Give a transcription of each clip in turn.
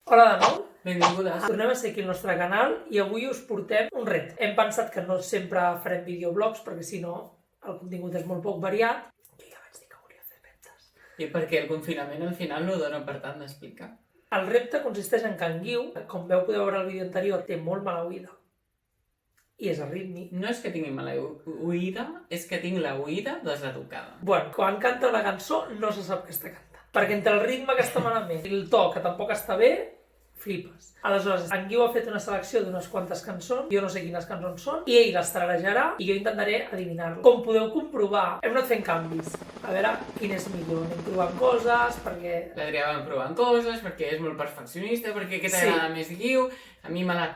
Hola de nou. Benvingudes. Tornem a ser aquí al nostre canal i avui us portem un repte. Hem pensat que no sempre farem videoblogs perquè si no el contingut és molt poc variat. Jo ja vaig dir que volia fer reptes. I perquè el confinament al final no dona per tant d'explicar. El repte consisteix en que en Guiu, com veu poder veure el vídeo anterior, té molt mala oïda. I és arrítmic. No és que tingui mala oïda, és que tinc la oïda deseducada. Bueno, quan canta una cançó no se sap què està cantant. Perquè entre el ritme que està malament i el to que tampoc està bé, flipes. Aleshores, en Guiu ha fet una selecció d'unes quantes cançons, jo no sé quines cançons són, i ell les tararejarà i jo intentaré adivinar-lo. Com podeu comprovar, hem anat fent canvis. A veure quin és millor. Anem provant coses, perquè... L'Adrià va provant coses, perquè és molt perfeccionista, perquè què Sí. t'agrada més Guiu, a mi me la...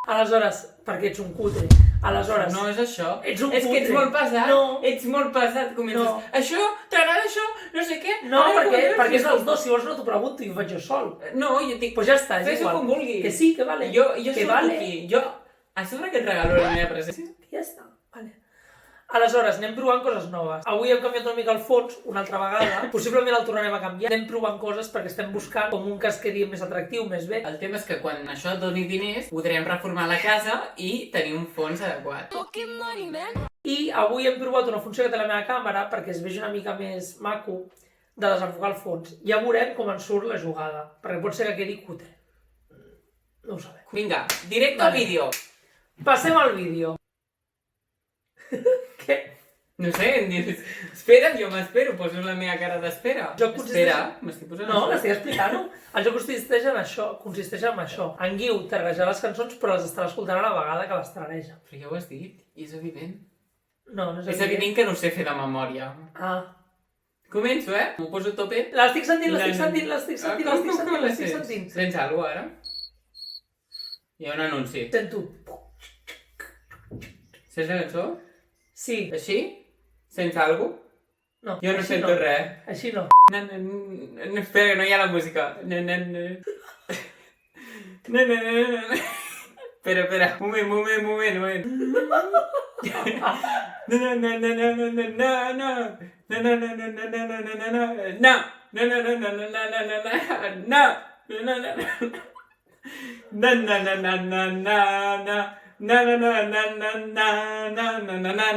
Aleshores, perquè ets un cutre. Aleshores... No és això. Ets un és que ets cutre. molt pesat. No. Ets molt pesat. Comences, No. això, t'agrada això, no sé què. No, Ai, perquè és dels dos, si vols no t'ho pregunto i ho faig jo sol. No, jo et dic, Pues ja està, és fes-ho igual. com vulguis. Que sí, que vale. Jo que surto vale. aquí. Jo, a sobre que et regalo la meva presència. Ja està, vale. Aleshores, anem provant coses noves. Avui hem canviat una mica el fons, una altra vegada. Possiblement el tornarem a canviar. Anem provant coses perquè estem buscant com un que es quedi més atractiu, més bé. El tema és que quan això et doni diners, podrem reformar la casa i tenir un fons adequat. I avui hem provat una funció que té la meva càmera perquè es vegi una mica més maco de desenfocar el fons. Ja veurem com ens surt la jugada, perquè pot ser que quedi cutre. No ho sabem. Vinga, directe al vídeo. Passem al vídeo. Què? No sé, em dius, espera, jo m'espero, poso la meva cara d'espera. Jo consisteix- Espera, m'estic posant No, això. l'estic explicant-ho. El joc consisteix en això. En Guiu tarareja les cançons, però les estarà escoltant a la vegada que les tarareja. Però ja ho has dit, i és evident. No, no és És evident que no ho sé fer de memòria. Ah. Començo, M'ho poso a tope. L'estic sentint. Sents alguna cosa, ara? Hi ha un anunci. Sento. Sents la cançó? Sí. Així? Sents alguna cosa? No. Jo no així sento res. Així no. No, espera, no hi ha la música. Espera. Moment.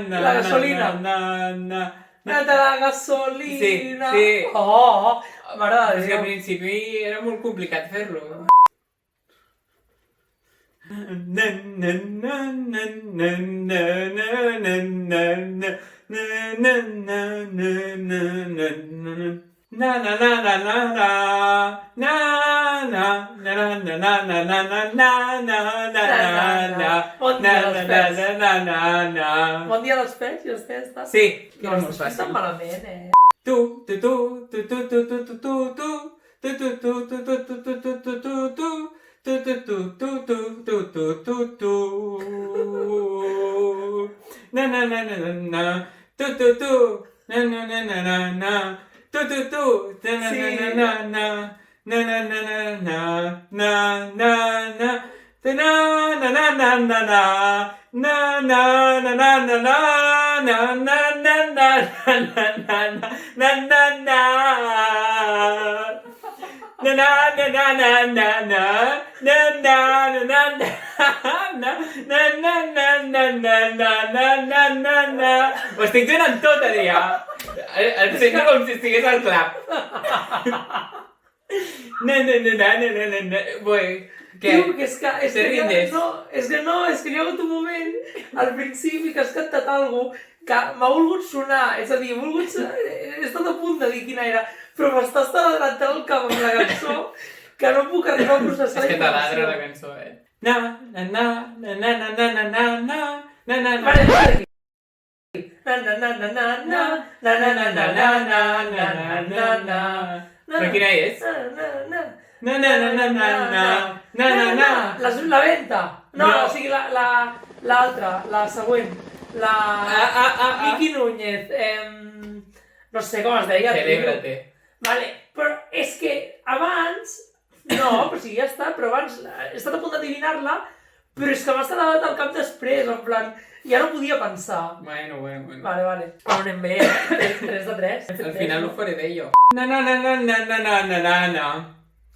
La gasolina. Nata la gasolina. Sí. Oh, m'agrada. És que al principi era molt complicat fer-lo. Bon dia dels pets, ja està. Sí, No, era molt estàs tan fàcil. malament, Ho estic donant tot, Adrià. El sento com si estigués al clap. Què? Tio, que és que Te rindes? és que hi ha hagut un moment al principi que has cantat alguna que m'ha volgut sonar, és a dir, he estat a punt de dir quina era, però m'estàs taladrantant el cap amb la cançó que no puc arribar a processar És que taladra la cançó, Però quina és? La venta. No, No. o sigui, l'altra, la següent. La... Miki Núñez. No sé com es deia. Celébrate. Vale, però és que abans... No, però sí, ja està, però abans he estat a punt d'adivinar-la, però és que m'ha estat al cap després, en plan, ja no podia pensar. Bueno. Vale. Però anem bé, 3 de 3. Al final ho faré de jo.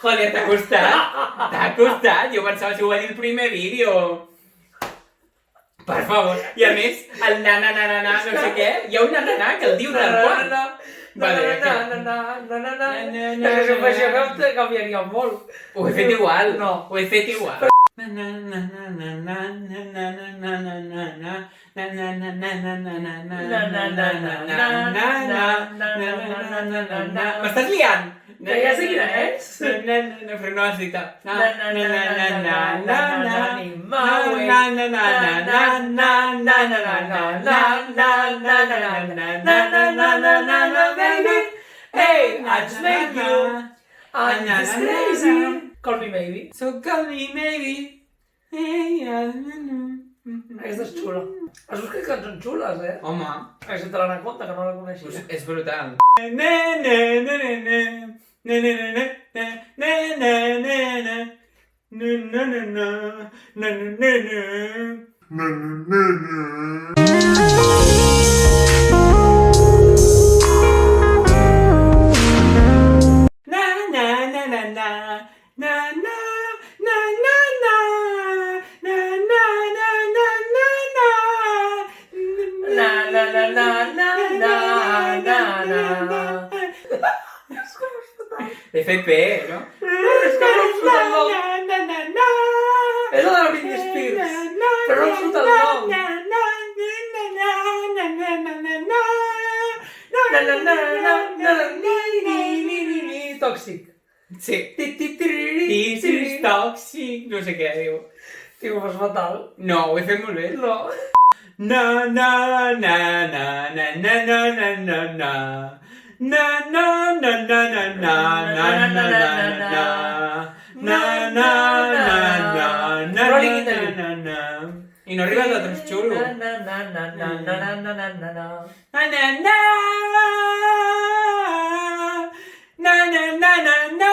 Joder, t'ha costat? T'ha costat? Jo pensava que ho va dir el primer vídeo. Per favor. I a més, el na, no sé què, hi ha un na, que el diu tal qual. Vale, que si ho fes jo canviaria molt. Ho he fet igual. No. Ho he fet igual. M'estàs liant? Que ja sé quina és. Però no has dit. Hey, I just made you. I'm just crazy. Call me maybe. So call me maybe. Aquesta és xula. Has buscat cançons xules, eh? Home, Aquesta te l'han a compte, que no la coneixia. és brutal. He fet bé, no? És que no em surt el nom. És la de la Britney Spears. Però no em surt el nom. Tòxic. Sí. This is toxic. No sé què diu. Tio, ho fas fatal. No, ho he fet molt bé. No. Na na na na na na na na na na. Na na na na na na na na na na. Na na na na na Rolling in the Deep. na na. I no arriba l'altre és xulo. Na na na na na na na na na na. Na na na. Na na na na na.